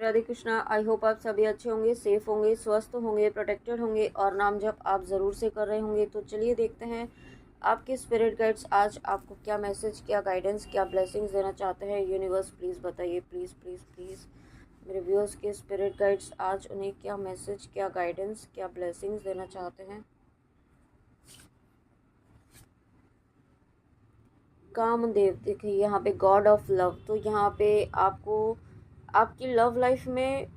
Radhe Krishna. I hope आप सभी अच्छे होंगे, सेफ होंगे, स्वस्थ होंगे, प्रोटेक्टेड होंगे और नाम जप आप ज़रूर से कर रहे होंगे। तो चलिए देखते हैं आपके स्पिरिट गाइड्स आज आपको क्या मैसेज, क्या गाइडेंस, क्या ब्लेसिंग्स देना चाहते हैं। यूनिवर्स प्लीज़ बताइए, प्लीज़ प्लीज़ प्लीज़। मेरे व्यूअर्स के स्पिरिट गाइड्स आज उन्हें क्या मैसेज, क्या गाइडेंस, क्या ब्लेसिंग्स देना चाहते हैं। कामदेव, देखिए यहाँ पे गॉड ऑफ लव। तो यहाँ पे आपको आपकी लव लाइफ में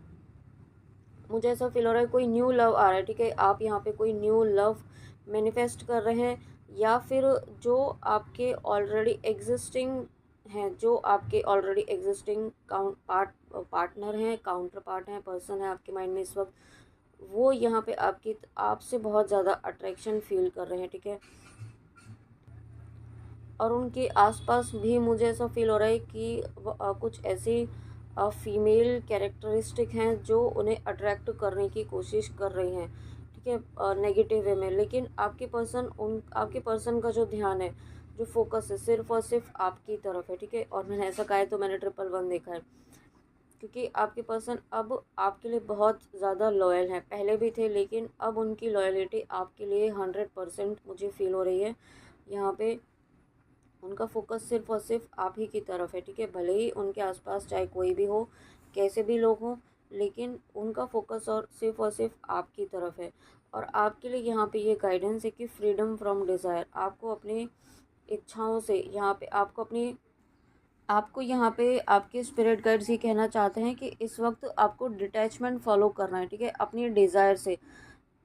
मुझे ऐसा फील हो रहा है कोई न्यू लव आ रहा है। ठीक है, आप यहाँ पे कोई न्यू लव मैनिफेस्ट कर रहे हैं, या फिर जो आपके ऑलरेडी एग्जिस्टिंग हैं, जो आपके ऑलरेडी एग्जिस्टिंग पार्टनर हैं, काउंटर पार्ट हैं, पर्सन है आपके माइंड में इस वक्त, वो यहाँ पे आपसे बहुत ज़्यादा अट्रैक्शन फील कर रहे हैं। ठीक है, और उनके आसपास भी मुझे ऐसा फील हो रहा है कि कुछ ऐसी फीमेल कैरेक्टरिस्टिक हैं जो उन्हें अट्रैक्ट करने की कोशिश कर रही हैं। ठीक है, नेगेटिव वे में। लेकिन आपके पर्सन का जो ध्यान है, जो फोकस है, सिर्फ और सिर्फ आपकी तरफ है। ठीक है, और मैंने ऐसा कहा है तो मैंने 111 देखा है, क्योंकि आपके पर्सन अब आपके लिए बहुत ज़्यादा लॉयल हैं। पहले भी थे, लेकिन अब उनकी लॉयलिटी आपके लिए 100% मुझे फील हो रही है। यहाँ पे उनका फोकस सिर्फ और सिर्फ आप ही की तरफ है। ठीक है, भले ही उनके आसपास चाहे कोई भी हो, कैसे भी लोग हों, लेकिन उनका फोकस और सिर्फ आपकी तरफ है। और आपके लिए यहाँ पे ये गाइडेंस है कि फ्रीडम फ्रॉम डिज़ायर। आपको अपनी इच्छाओं से यहाँ पे आपको यहाँ पे आपके स्पिरिट गाइड्स ये कहना चाहते हैं कि इस वक्त आपको डिटैचमेंट फॉलो करना है। ठीक है, अपनी डिज़ायर से,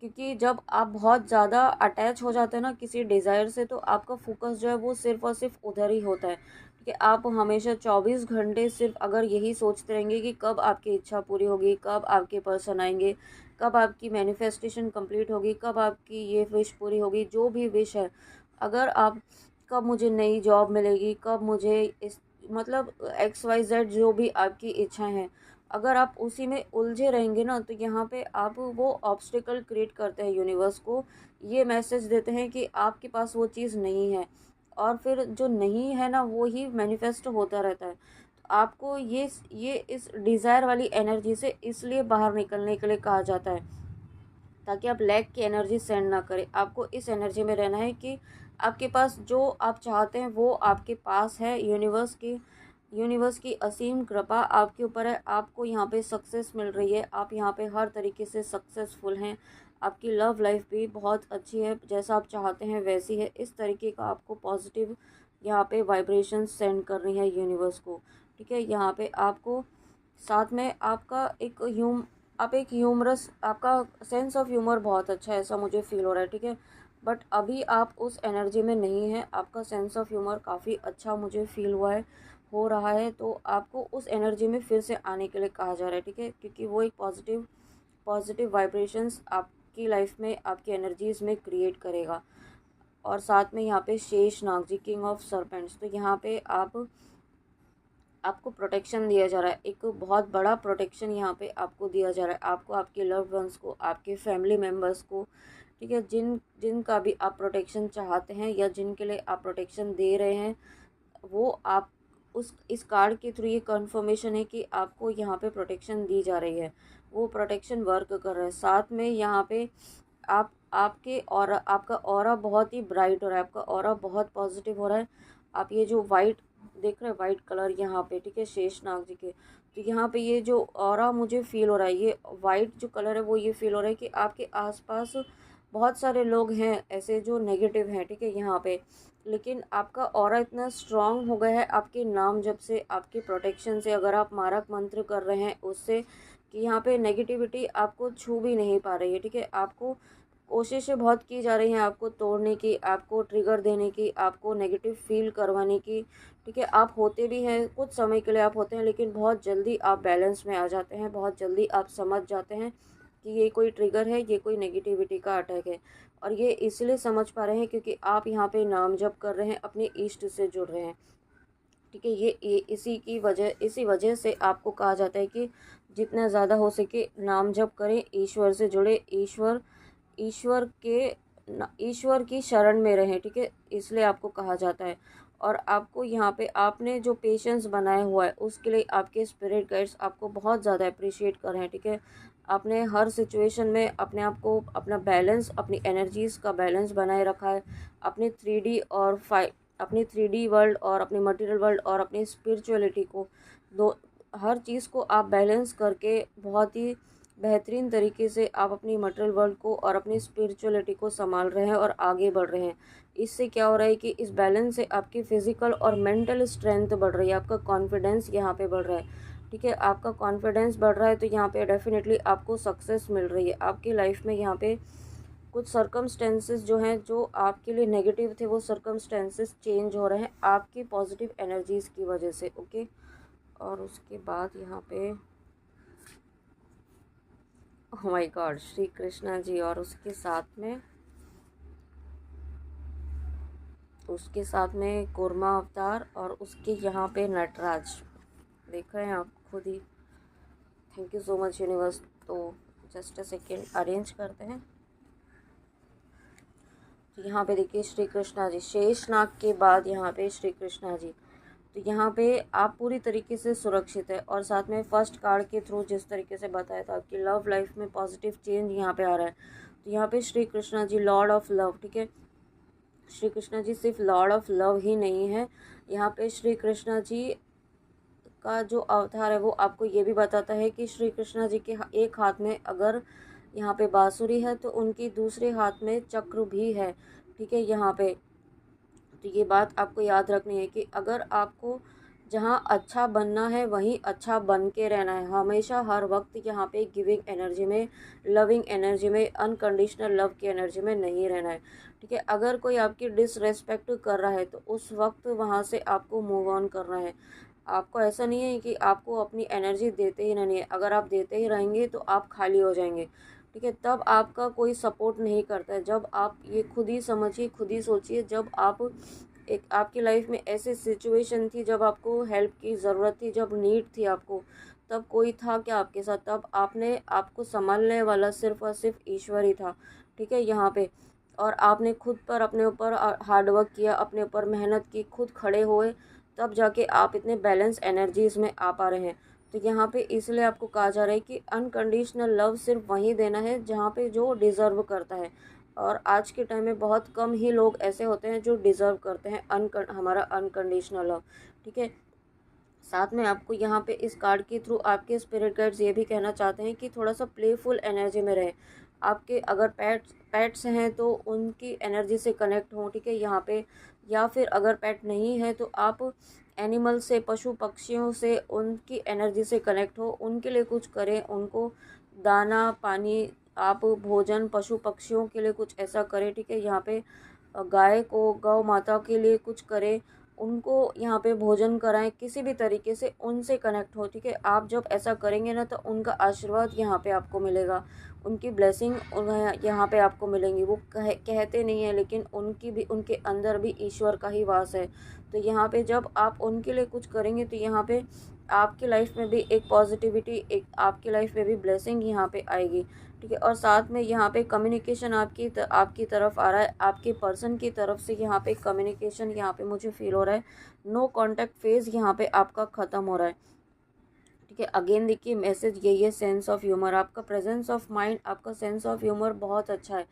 क्योंकि जब आप बहुत ज़्यादा अटैच हो जाते हैं ना किसी डिज़ायर से, तो आपका फोकस जो है वो सिर्फ और सिर्फ उधर ही होता है। ठीक है, आप हमेशा 24 घंटे सिर्फ अगर यही सोचते रहेंगे कि कब आपकी इच्छा पूरी होगी, कब आपके पर्सन आएंगे, कब आपकी मैनिफेस्टेशन कंप्लीट होगी, कब आपकी ये विश पूरी होगी, जो भी विश है, अगर आप कब मुझे नई जॉब मिलेगी, कब मुझे इस मतलब XYZ जो भी आपकी इच्छाएं हैं, अगर आप उसी में उलझे रहेंगे ना, तो यहाँ पे आप वो ऑब्स्टिकल क्रिएट करते हैं। यूनिवर्स को ये मैसेज देते हैं कि आपके पास वो चीज़ नहीं है, और फिर जो नहीं है ना वो ही मैनिफेस्ट होता रहता है। तो आपको ये इस डिज़ायर वाली एनर्जी से इसलिए बाहर निकलने के लिए कहा जाता है, ताकि आप लैक की एनर्जी सेंड ना करें। आपको इस एनर्जी में रहना है कि आपके पास जो आप चाहते हैं वो आपके पास है। यूनिवर्स की असीम कृपा आपके ऊपर है। आपको यहाँ पे सक्सेस मिल रही है, आप यहाँ पे हर तरीके से सक्सेसफुल हैं। आपकी लव लाइफ भी बहुत अच्छी है, जैसा आप चाहते हैं वैसी है। इस तरीके का आपको पॉजिटिव यहाँ पे वाइब्रेशन सेंड करनी है यूनिवर्स को। ठीक है, यहाँ पे आपको साथ में आप एक ह्यूमरस, आपका सेंस ऑफ ह्यूमर बहुत अच्छा है, ऐसा मुझे फील हो रहा है। ठीक है, बट अभी आप उस एनर्जी में नहीं है। आपका सेंस ऑफ ह्यूमर काफ़ी अच्छा मुझे फील हो रहा है, तो आपको उस एनर्जी में फिर से आने के लिए कहा जा रहा है। ठीक है, क्योंकि वो एक पॉजिटिव वाइब्रेशंस आपकी लाइफ में, आपकी एनर्जीज़ में क्रिएट करेगा। और साथ में यहाँ पे शेष नाग जी, किंग ऑफ सरपेंट्स, तो यहाँ पे आपको प्रोटेक्शन दिया जा रहा है। एक बहुत बड़ा प्रोटेक्शन यहाँ पे आपको दिया जा रहा है, आपको, आपके लव्ड वंस को, आपके फैमिली मेम्बर्स को। ठीक है, जिनका भी आप प्रोटेक्शन चाहते हैं या जिनके लिए आप प्रोटेक्शन दे रहे हैं, वो आप इस कार्ड के थ्रू ये कंफर्मेशन है कि आपको यहाँ पे प्रोटेक्शन दी जा रही है। वो प्रोटेक्शन वर्क कर रहा है। साथ में यहाँ पे आपका ऑरा बहुत ही ब्राइट हो रहा है, आपका ऑरा बहुत पॉजिटिव हो रहा है। आप ये जो वाइट देख रहे हैं, वाइट कलर यहाँ पे, ठीक है, शेषनाग जी के, तो यहाँ पे ये जो ऑरा मुझे फील हो रहा है, ये वाइट जो कलर है वो ये फील हो रहा है कि आपके आसपास बहुत सारे लोग हैं ऐसे जो नेगेटिव हैं। ठीक है, यहाँ पे, लेकिन आपका ऑरा इतना स्ट्रांग हो गया है आपके नाम जब से, आपके प्रोटेक्शन से, अगर आप मारक मंत्र कर रहे हैं उससे, कि यहाँ पे नेगेटिविटी आपको छू भी नहीं पा रही है। ठीक है, आपको कोशिशें बहुत की जा रही हैं आपको तोड़ने की, आपको ट्रिगर देने की, आपको नेगेटिव फील करवाने की। ठीक है, आप होते भी हैं, कुछ समय के लिए आप होते हैं, लेकिन बहुत जल्दी आप बैलेंस में आ जाते हैं, बहुत जल्दी आप समझ जाते हैं कि ये कोई ट्रिगर है, ये कोई नेगेटिविटी का अटैक है। और ये इसलिए समझ पा रहे हैं क्योंकि आप यहाँ पे नाम जप कर रहे हैं, अपने इष्ट से जुड़ रहे हैं। ठीक है, ये इसी वजह से आपको कहा जाता है कि जितना ज़्यादा हो सके नाम जप करें, ईश्वर से जुड़े, ईश्वर की शरण में रहें। ठीक है, इसलिए आपको कहा जाता है। और आपको यहाँ पे आपने जो पेशेंस बनाया हुआ है उसके लिए आपके स्पिरिट गाइड्स आपको बहुत ज़्यादा अप्रिशिएट कर रहे हैं, ठीक है। आपने हर सिचुएशन में अपने आप को अपना बैलेंस, अपनी एनर्जीज़ का बैलेंस बनाए रखा है। अपनी 3D और अपनी 3D वर्ल्ड और अपनी मटेरियल वर्ल्ड और अपनी स्पिरिचुअलिटी को, दो हर चीज़ को आप बैलेंस करके बहुत ही बेहतरीन तरीके से आप अपनी मटेरियल वर्ल्ड को और अपनी स्पिरिचुअलिटी को संभाल रहे हैं और आगे बढ़ रहे हैं। इससे क्या हो रहा है कि इस बैलेंस से आपकी फ़िज़िकल और मेंटल स्ट्रेंथ बढ़ रही है, आपका कॉन्फिडेंस यहाँ पे बढ़ रहा है, ठीक है। आपका कॉन्फिडेंस बढ़ रहा है तो यहाँ पे डेफिनेटली आपको सक्सेस मिल रही है आपकी लाइफ में। यहाँ पे कुछ सर्कमस्टेंसेस जो हैं जो आपके लिए नेगेटिव थे वो सर्कमस्टेंसेस चेंज हो रहे हैं आपकी पॉजिटिव एनर्जीज़ की वजह से, ओके। और उसके बाद यहाँ पे oh my god, Shri Krishna ji और उसके साथ में कूर्मा अवतार और उसके यहाँ पे नटराज, देख रहे हैं आप खुद ही। Thank you so much universe. तो जस्ट अ सेकेंड अरेंज करते हैं। तो यहाँ पे देखिए श्री कृष्णा जी, शेषनाग के बाद यहाँ पे श्री कृष्णा जी। तो यहाँ पे आप पूरी तरीके से सुरक्षित है और साथ में फर्स्ट कार्ड के थ्रू जिस तरीके से बताया था आपकी लव लाइफ में पॉजिटिव चेंज यहाँ पे आ रहा है। तो यहाँ पे श्री कृष्णा जी लॉर्ड ऑफ लव, ठीक है। श्री कृष्णा जी सिर्फ लॉर्ड ऑफ लव ही नहीं है, यहाँ पे श्री कृष्णा जी का जो अवतार है वो आपको ये भी बताता है कि श्री कृष्णा जी के एक हाथ में अगर यहाँ पे बांसुरी है तो उनकी दूसरे हाथ में चक्र भी है, ठीक है। यहाँ पे तो ये बात आपको याद रखनी है कि अगर आपको जहाँ अच्छा बनना है वहीं अच्छा बन के रहना है हमेशा, हर वक्त यहाँ पे गिविंग एनर्जी में, लविंग एनर्जी में, अनकंडीशनल लव की एनर्जी में नहीं रहना है, ठीक है। अगर कोई आपकी डिसरेस्पेक्ट कर रहा है तो उस वक्त वहाँ से आपको मूव ऑन करना है। आपको ऐसा नहीं है कि आपको अपनी एनर्जी देते ही रहनी है, अगर आप देते ही रहेंगे तो आप खाली हो जाएंगे, ठीक है। तब आपका कोई सपोर्ट नहीं करता है। जब आप ये खुद ही समझिए, खुद ही सोचिए, जब आप एक आपकी लाइफ में ऐसी सिचुएशन थी जब आपको हेल्प की ज़रूरत थी, जब नीड थी आपको, तब कोई था क्या आपके साथ? तब आपने आपको संभालने वाला सिर्फ और सिर्फ ईश्वर ही था, ठीक है। यहाँ पे और आपने खुद पर अपने ऊपर हार्डवर्क किया, अपने ऊपर मेहनत की, खुद खड़े हुए, तब जाके आप इतने बैलेंस एनर्जीज में आ पा रहे हैं। तो यहाँ पे इसलिए आपको कहा जा रहा है कि अनकंडीशनल लव सिर्फ वहीं देना है जहाँ पे जो डिज़र्व करता है। और आज के टाइम में बहुत कम ही लोग ऐसे होते हैं जो डिज़र्व करते हैं हमारा अनकंडीशनल लव, ठीक है। साथ में आपको यहाँ पे इस कार्ड के थ्रू आपके स्पिरिट गाइड्स ये भी कहना चाहते हैं कि थोड़ा सा प्लेफुल एनर्जी में रहें। आपके अगर पेट्स हैं तो उनकी एनर्जी से कनेक्ट हों, ठीक है, यहाँ पे। या फिर अगर पेट नहीं है तो आप एनिमल से, पशु पक्षियों से, उनकी एनर्जी से कनेक्ट हो, उनके लिए कुछ करें, उनको दाना पानी, आप भोजन पशु पक्षियों के लिए कुछ ऐसा करें, ठीक है। यहाँ पे गाय को, गौ माता के लिए कुछ करें, उनको यहाँ पे भोजन कराएं, किसी भी तरीके से उनसे कनेक्ट हो, ठीक है। आप जब ऐसा करेंगे ना तो उनका आशीर्वाद यहाँ पे आपको मिलेगा, उनकी ब्लेसिंग यहाँ पे आपको मिलेंगी। वो कहते नहीं है लेकिन उनकी भी, उनके अंदर भी ईश्वर का ही वास है। तो यहाँ पे जब आप उनके लिए कुछ करेंगे तो यहाँ पे आपकी लाइफ में भी एक पॉजिटिविटी, एक आपकी लाइफ में भी ब्लेसिंग यहाँ पे आएगी, ठीक है। और साथ में यहाँ पे कम्युनिकेशन आपकी तरफ आ रहा है, आपके पर्सन की तरफ से यहाँ पे कम्युनिकेशन यहाँ पे मुझे फील हो रहा है। नो कांटेक्ट फेज यहाँ पे आपका ख़त्म हो रहा है, ठीक है। अगेन देखिए मैसेज यही है, सेंस ऑफ ह्यूमर, आपका प्रेजेंस ऑफ माइंड, आपका सेंस ऑफ ह्यूमर बहुत अच्छा है,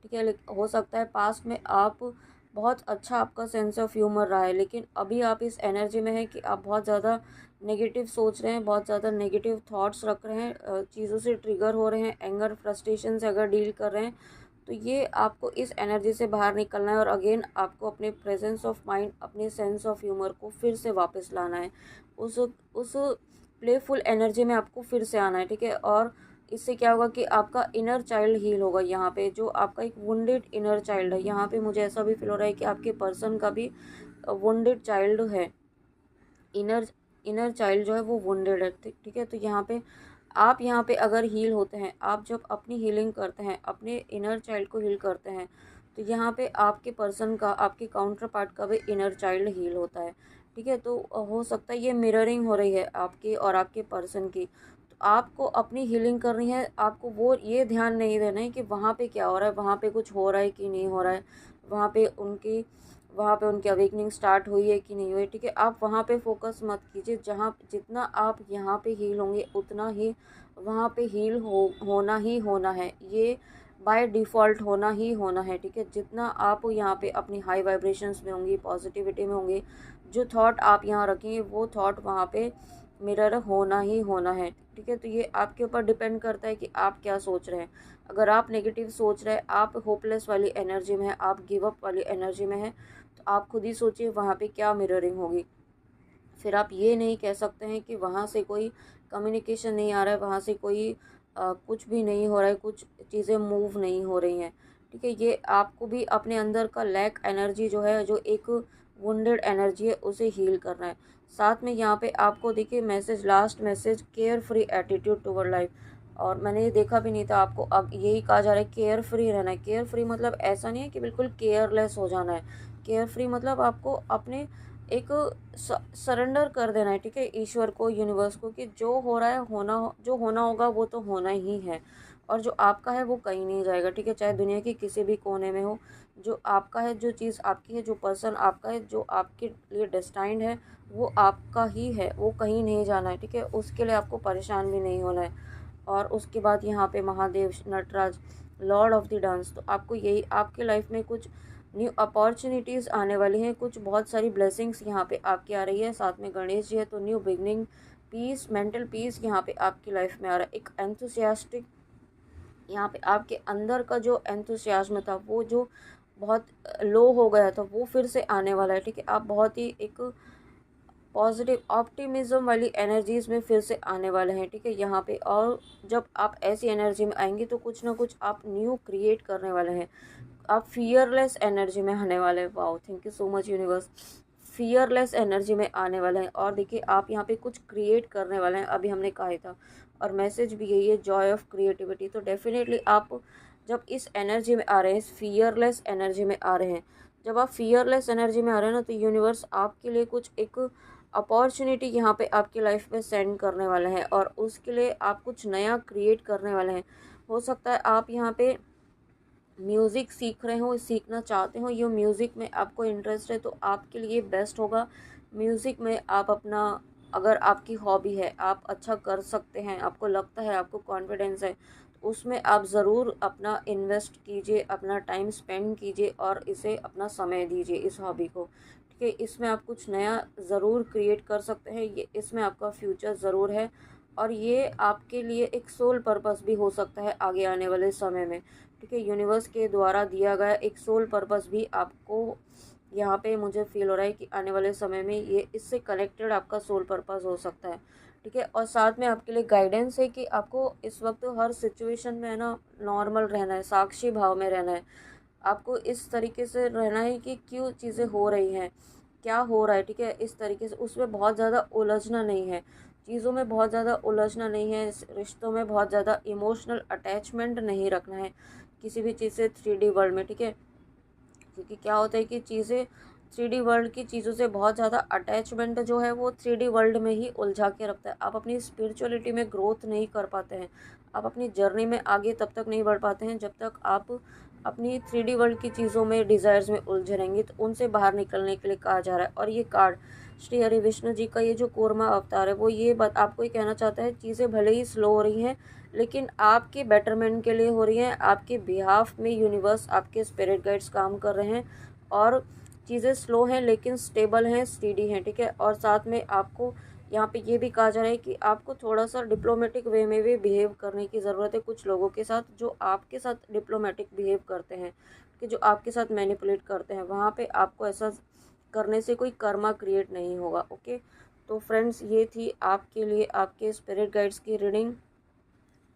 ठीक है। हो सकता है पास्ट में आप बहुत अच्छा आपका सेंस ऑफ ह्यूमर रहा है, लेकिन अभी आप इस एनर्जी में है कि आप बहुत ज़्यादा नेगेटिव सोच रहे हैं, बहुत ज़्यादा नेगेटिव थॉट्स रख रहे हैं, चीज़ों से ट्रिगर हो रहे हैं, एंगर फ्रस्ट्रेशन से अगर डील कर रहे हैं तो ये आपको इस एनर्जी से बाहर निकलना है। और अगेन आपको अपने प्रेजेंस ऑफ माइंड, अपने सेंस ऑफ ह्यूमर को फिर से वापस लाना है, उस प्लेफुल एनर्जी में आपको फिर से आना है, ठीक है। और इससे क्या होगा कि आपका इनर चाइल्ड हील होगा। यहाँ पे जो आपका एक वुंडेड इनर चाइल्ड है, यहाँ पे मुझे ऐसा भी फील हो रहा है कि आपके पर्सन का भी वुंडेड चाइल्ड है, इनर इनर चाइल्ड जो है वो वुंडेड है, ठीक है। तो यहाँ पे आप यहाँ पे अगर हील होते हैं, आप जब अपनी हीलिंग करते हैं, अपने इनर चाइल्ड को हील करते हैं, तो यहाँ पे आपके पर्सन का, आपके काउंटर पार्ट का भी इनर चाइल्ड हील होता है, ठीक है। तो हो सकता है ये मिररिंग हो रही है आपकी और आपके पर्सन की। तो आपको अपनी हीलिंग करनी है, आपको वो ये ध्यान नहीं देना है कि वहाँ पे क्या हो रहा है, वहाँ पे कुछ हो रहा है कि नहीं हो रहा है, वहाँ पे उनकी वहाँ पे उनकी अवेकनिंग स्टार्ट हुई है कि नहीं हुई, ठीक है। आप वहाँ पे फोकस मत कीजिए, जहाँ जितना आप यहाँ पे हील होंगे उतना ही वहाँ पे हील होना ही होना है, ये बाय डिफ़ॉल्ट होना ही होना है, ठीक है। जितना आप यहाँ पे अपनी हाई वाइब्रेशंस में होंगी, पॉजिटिविटी में होंगे, जो थॉट आप यहाँ रखेंगे वो थॉट वहाँ पे मिरर होना ही होना है, ठीक है। तो ये आपके ऊपर डिपेंड करता है कि आप क्या सोच रहे हैं। अगर आप नेगेटिव सोच रहे हैं, आप होपलेस वाली एनर्जी में हैं, आप गिव अप वाली एनर्जी में हैं, तो आप खुद ही सोचिए वहाँ पे क्या मिररिंग होगी। फिर आप ये नहीं कह सकते हैं कि वहाँ से कोई कम्युनिकेशन नहीं आ रहा है, वहाँ से कोई कुछ भी नहीं हो रहा है, कुछ चीज़ें मूव नहीं हो रही हैं, ठीक है। ये आपको भी अपने अंदर का लैक एनर्जी जो है, जो एक वुंडेड एनर्जी है, उसे हील करना है। साथ में यहाँ पे आपको देखिए message, last message, care free attitude toward life. और मैंने ये देखा भी नहीं था, आपको अब यही कहा जा रहा है केयर फ्री रहना है। केयर फ्री मतलब ऐसा नहीं है कि बिल्कुल केयरलेस हो जाना है। केयर फ्री मतलब आपको अपने एक सरेंडर कर देना है, ठीक है, ईश्वर को, यूनिवर्स को, कि जो हो रहा है जो होना होगा वो तो होना ही है, और जो आपका है वो कहीं नहीं जाएगा, ठीक है। चाहे दुनिया के किसी भी कोने में हो, जो आपका है, जो चीज़ आपकी है, जो पर्सन आपका है, जो आपके लिए डेस्टाइंड है, वो आपका ही है, वो कहीं नहीं जाना है, ठीक है। उसके लिए आपको परेशान भी नहीं होना है। और उसके बाद यहाँ पे Mahadev, Nataraj, lord of the dance, तो आपको यही आपकी लाइफ में कुछ न्यू अपॉर्चुनिटीज़ आने वाली हैं, कुछ बहुत सारी ब्लेसिंग्स यहाँ पे आपकी आ रही है। साथ में गणेश जी है, तो new beginning, peace, mental peace यहाँ पे आपकी लाइफ में आ रहा है। एक एंथुसियास्टिक, यहाँ पे आपके अंदर का जो एंथुसियाज्म था, वो जो बहुत लो हो गया था, वो फिर से आने वाला है, ठीक है। आप बहुत ही एक पॉजिटिव ऑप्टिमिज्म वाली एनर्जीज में फिर से आने वाले हैं, ठीक है, यहाँ पे। और जब आप ऐसी एनर्जी में आएंगे तो कुछ ना कुछ आप न्यू क्रिएट करने वाले हैं, आप फियरलेस एनर्जी में आने वाले हैं। Wow, thank you so much universe. Fearless energy में आने वाले हैं, और देखिए आप यहाँ पे कुछ क्रिएट करने वाले हैं, अभी हमने कहा था। और मैसेज भी यही है, जॉय ऑफ क्रिएटिविटी। तो डेफिनेटली आप जब इस एनर्जी में आ रहे हैं, इस फियरलेस एनर्जी में आ रहे हैं, जब आप फियरलेस एनर्जी में आ रहे हैं ना, तो यूनिवर्स आपके लिए कुछ एक अपॉर्चुनिटी यहाँ पे आपकी लाइफ में सेंड करने वाले हैं, और उसके लिए आप कुछ नया क्रिएट करने वाले हैं। हो सकता है आप यहाँ पे म्यूज़िक सीख रहे हो, सीखना चाहते हो, ये म्यूज़िक में आपको इंटरेस्ट है, तो आपके लिए बेस्ट होगा। म्यूज़िक में आप अपना, अगर आपकी हॉबी है, आप अच्छा कर सकते हैं, आपको लगता है, आपको कॉन्फिडेंस है, तो उसमें आप ज़रूर अपना इन्वेस्ट कीजिए, अपना टाइम स्पेंड कीजिए, और इसे अपना समय दीजिए, इस हॉबी को, ठीक है। इसमें आप कुछ नया ज़रूर क्रिएट कर सकते हैं, ये इसमें आपका फ्यूचर ज़रूर है, और ये आपके लिए एक सोल पर्पस भी हो सकता है आगे आने वाले समय में, ठीक है। यूनिवर्स के द्वारा दिया गया एक सोल पर्पस भी आपको यहाँ पे मुझे फील हो रहा है कि आने वाले समय में ये इससे कनेक्टेड आपका सोल पर्पस हो सकता है, ठीक है। और साथ में आपके लिए गाइडेंस है कि आपको इस वक्त हर सिचुएशन में है ना नॉर्मल रहना है, साक्षी भाव में रहना है। आपको इस तरीके से रहना है कि क्यों चीज़ें हो रही हैं, क्या हो रहा है, ठीक है, इस तरीके से। उसमें बहुत ज़्यादा उलझना नहीं है, चीज़ों में बहुत ज़्यादा उलझना नहीं है, रिश्तों में बहुत ज़्यादा इमोशनल अटैचमेंट नहीं रखना है किसी भी चीज़ से 3D वर्ल्ड में, ठीक है। क्योंकि क्या होता है कि चीज़ें 3D वर्ल्ड की चीज़ों से बहुत ज़्यादा अटैचमेंट जो है वो 3D वर्ल्ड में ही उलझा के रखता है। आप अपनी स्पिरिचुअलिटी में ग्रोथ नहीं कर पाते हैं, आप अपनी जर्नी में आगे तब तक नहीं बढ़ पाते हैं जब तक आप अपनी 3D वर्ल्ड की चीज़ों में, डिज़ायर्स में उलझे रहेंगे। तो उनसे बाहर निकलने के लिए कहा जा रहा है। और ये कार्ड श्री हरि विष्णु जी का ये जो कूर्मा अवतार है, वो ये बात आपको ही कहना चाहता है, चीज़ें भले ही स्लो हो रही हैं, लेकिन आपके बेटरमेंट के लिए हो रही हैं, आपके बिहाफ में यूनिवर्स, आपके स्पिरिट गाइड्स काम कर रहे हैं, और चीज़ें स्लो हैं लेकिन स्टेबल हैं, स्टेडी हैं, ठीक है। और साथ में आपको यहाँ पे ये भी कहा जा रहा है कि आपको थोड़ा सा डिप्लोमेटिक वे में भी बिहेव करने की ज़रूरत है कुछ लोगों के साथ, जो आपके साथ डिप्लोमेटिक बिहेव करते हैं, कि जो आपके साथ मैनिपुलेट करते हैं, वहाँ पे आपको ऐसा करने से कोई कर्मा क्रिएट नहीं होगा, ओके। तो फ्रेंड्स, ये थी आपके लिए आपके स्पिरिट गाइड्स की रीडिंग।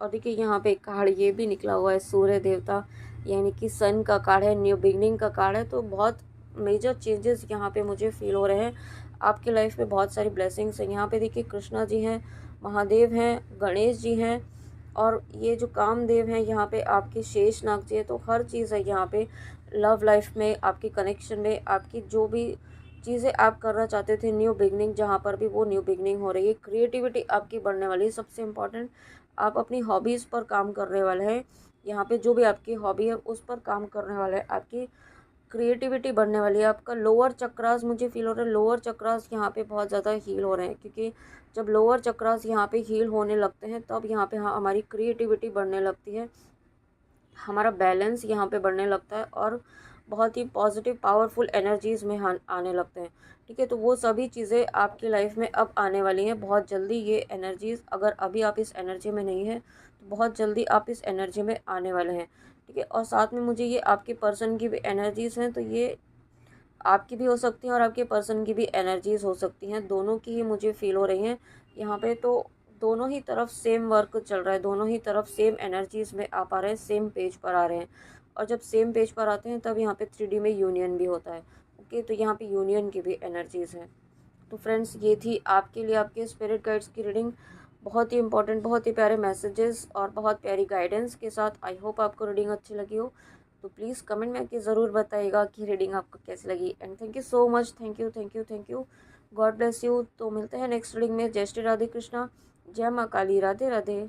और देखिए यहाँ पे एक कार्ड ये भी निकला हुआ है, सूर्य देवता, यानी कि सन का कार्ड है, न्यू बिगनिंग का कार्ड है। तो बहुत मेजर चेंजेस यहाँ पे मुझे फील हो रहे हैं, आपकी लाइफ में बहुत सारी ब्लेसिंग्स हैं। यहाँ पे देखिए कृष्णा जी हैं, महादेव हैं, गणेश जी हैं, और ये जो कामदेव हैं यहाँ पे आपके शेषनाग जी है। तो हर चीज़ है यहाँ पे लव लाइफ में, आपकी कनेक्शन में, आपकी जो भी चीज़ें आप करना चाहते थे, न्यू बिगनिंग, जहाँ पर भी वो न्यू बिगनिंग हो रही है। क्रिएटिविटी आपकी बढ़ने वाली है, सबसे इम्पॉर्टेंट आप अपनी हॉबीज़ पर काम करने वाले हैं। यहाँ पे जो भी आपकी हॉबी है उस पर काम करने वाले हैं, आपकी क्रिएटिविटी बढ़ने वाली है। आपका लोअर चक्रास मुझे फील हो रहा है, लोअर चक्रास यहाँ पे बहुत ज़्यादा हील हो रहे हैं, क्योंकि जब लोअर चक्रास यहाँ पे हील होने लगते हैं तब यहाँ पे हमारी क्रिएटिविटी बढ़ने लगती है, हमारा बैलेंस यहाँ पे बढ़ने लगता है और बहुत ही पॉजिटिव पावरफुल एनर्जीज़ में आने लगते हैं। ठीक है, तो वो सभी चीज़ें आपकी लाइफ में अब आने वाली हैं बहुत जल्दी। ये एनर्जीज़, अगर अभी आप इस एनर्जी में नहीं है तो बहुत जल्दी आप इस एनर्जी में आने वाले हैं। ठीक है, और साथ में मुझे ये आपके पर्सन की भी एनर्जीज़ हैं, तो ये आपकी भी हो सकती हैं और आपके पर्सन की भी एनर्जीज़ हो सकती हैं, दोनों की ही मुझे फील हो रही हैं यहाँ पे। तो दोनों ही तरफ सेम वर्क चल रहा है, दोनों ही तरफ सेम एनर्जीज़ में आ पा रहे हैं, सेम पेज पर आ रहे हैं। और जब सेम पेज पर आते हैं तब यहाँ पे 3D में यूनियन भी होता है। ओके, तो यहाँ पे यूनियन की भी एनर्जीज़ हैं। तो फ्रेंड्स, ये थी आपके लिए आपके स्पिरिट गाइड्स की रीडिंग। बहुत ही इंपॉर्टेंट, बहुत ही प्यारे मैसेजेस और बहुत प्यारी गाइडेंस के साथ। आई होप आपको रीडिंग अच्छी लगी हो। तो प्लीज़ कमेंट में आके ज़रूर बताइएगा कि रीडिंग आपको कैसी लगी। And thank you so much, thank you thank you thank you. God bless you. तो मिलते हैं नेक्स्ट रीडिंग में। जय श्री राधे कृष्णा, जय माँ काली, राधे राधे।